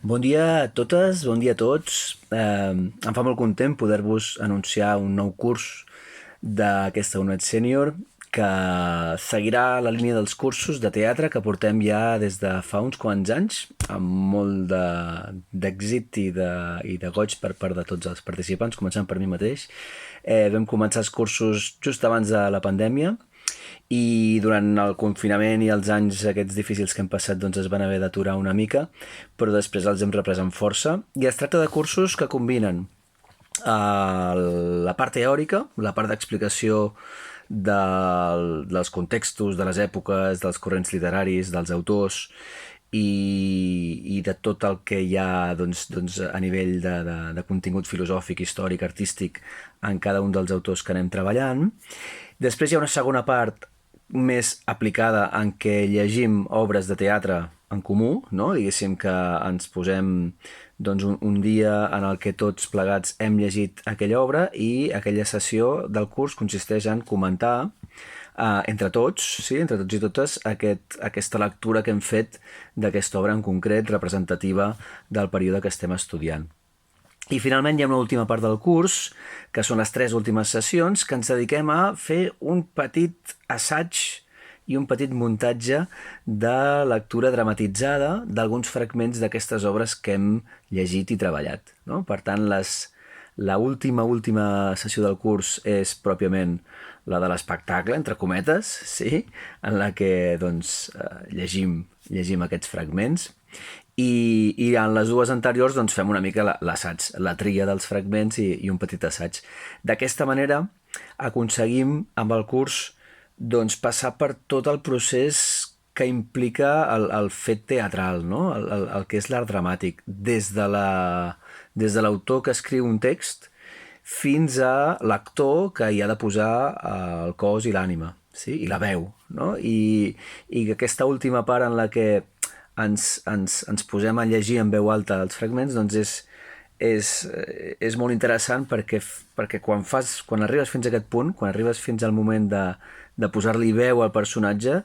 Bon dia a totes, bon dia a tots. Em fa molt content poder-vos anunciar un nou curs d'aquesta UNED Sènior que seguirà la línia dels cursos de teatre que portem ja des de fa uns quants anys, amb molt d'èxit i de goig per part de tots els participants, començant per mi mateix. Vam començar els cursos just abans de la pandèmia i durant el confinament i els anys aquests difícils que hem passat doncs es van haver d'aturar una mica, però després els hem reprès amb força. I es tracta de cursos que combinen la part teòrica, la part d'explicació dels contextos, de les èpoques, dels corrents literaris, dels autors i de tot el que hi ha a nivell de contingut filosòfic, històric, artístic en cada un dels autors que anem treballant. Després hi ha una segona part més aplicada en què llegim obres de teatre en comú, no? Diguéssim que ens posem un dia en el que tots plegats hem llegit aquella obra i aquella sessió del curs consisteix en comentar entre tots, sí, entre tots i totes, aquesta lectura que hem fet d'aquesta obra en concret representativa del període que estem estudiant. I finalment hi ha una última part del curs, que són les 3 últimes sessions, que ens dediquem a fer un petit assaig i un petit muntatge de lectura dramatitzada d'alguns fragments d'aquestes obres que hem llegit i treballat, no? Per tant, la última sessió del curs és pròpiament la de l'espectacle, entre cometes, sí? En la que llegim aquests fragments. I en les dues anteriors fem una mica l'assaig, la tria dels fragments i un petit assaig. D'aquesta manera aconseguim amb el curs passar per tot el procés que implica el fet teatral, no? El que és l'art dramàtic, des de l'autor que escriu un text fins a l'actor que hi ha de posar el cos i l'ànima, sí? I la veu, no? I aquesta última part en la que ens posem a llegir en veu alta els fragments és molt interessant perquè quan arribes fins a aquest punt, quan arribes fins al moment de posar-li veu al personatge,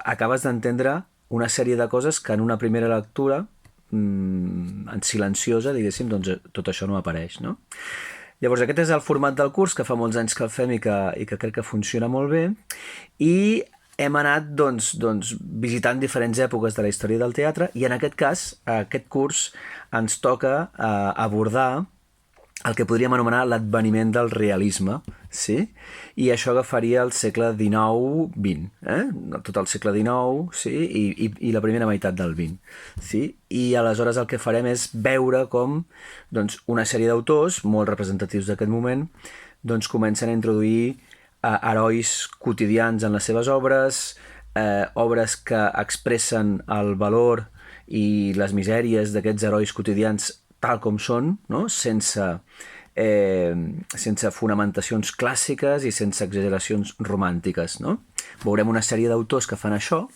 acabes d'entendre una sèrie de coses que en una primera lectura en silenciosa, diguéssim, tot això no apareix, no? Llavors aquest és el format del curs que fa molts anys que el fem i que crec que funciona molt bé, i hem anat visitant diferents èpoques de la història del teatre i en aquest cas, aquest curs ens toca abordar el que podríem anomenar l'adveniment del realisme, sí? I això agafaria el segle XIX-XX, tot el segle XIX, sí? I la primera meitat del XX, sí? I aleshores el que farem és veure com una sèrie d'autors molt representatius d'aquest moment comencen a introduir herois quotidians en les seves obres, obres que expressen el valor i les misèries d'aquests herois quotidians tal com són, no? Sense fonamentacions clàssiques i sense exageracions romàntiques, no? Veurem una sèrie d'autors que fan això,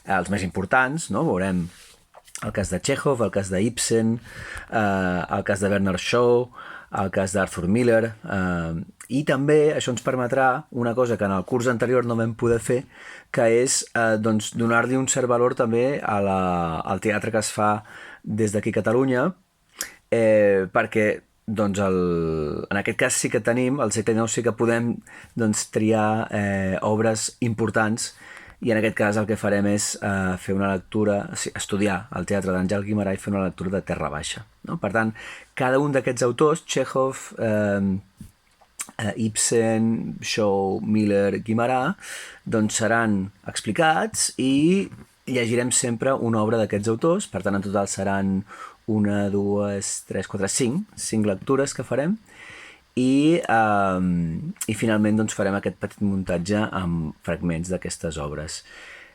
els més importants, no? Veurem el cas de Chekhov, el cas d'Ibsen, el cas de Bernard Shaw, el cas d'Arthur Miller, i també això ens permetrà una cosa que en el curs anterior no vam poder fer, que és donar-li un cert valor també al teatre que es fa des d'aquí a Catalunya, perquè en aquest cas sí que tenim, al segle XIX sí que podem triar obres importants, i en aquest cas el que farem és fer una lectura, estudiar el teatre d'Àngel Guimarà i fer una lectura de Terra Baixa, no? Per tant, cada un d'aquests autors, Chekhov, Ibsen, Shaw, Miller, Guimarà, seran explicats i llegirem sempre una obra d'aquests autors. Per tant, en total seran 1, 2, 3, 4, 5 lectures que farem i finalment farem aquest petit muntatge amb fragments d'aquestes obres.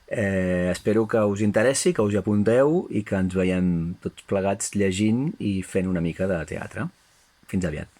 Espero que us interessi, que us hi apunteu i que ens veiem tots plegats llegint i fent una mica de teatre. Fins aviat.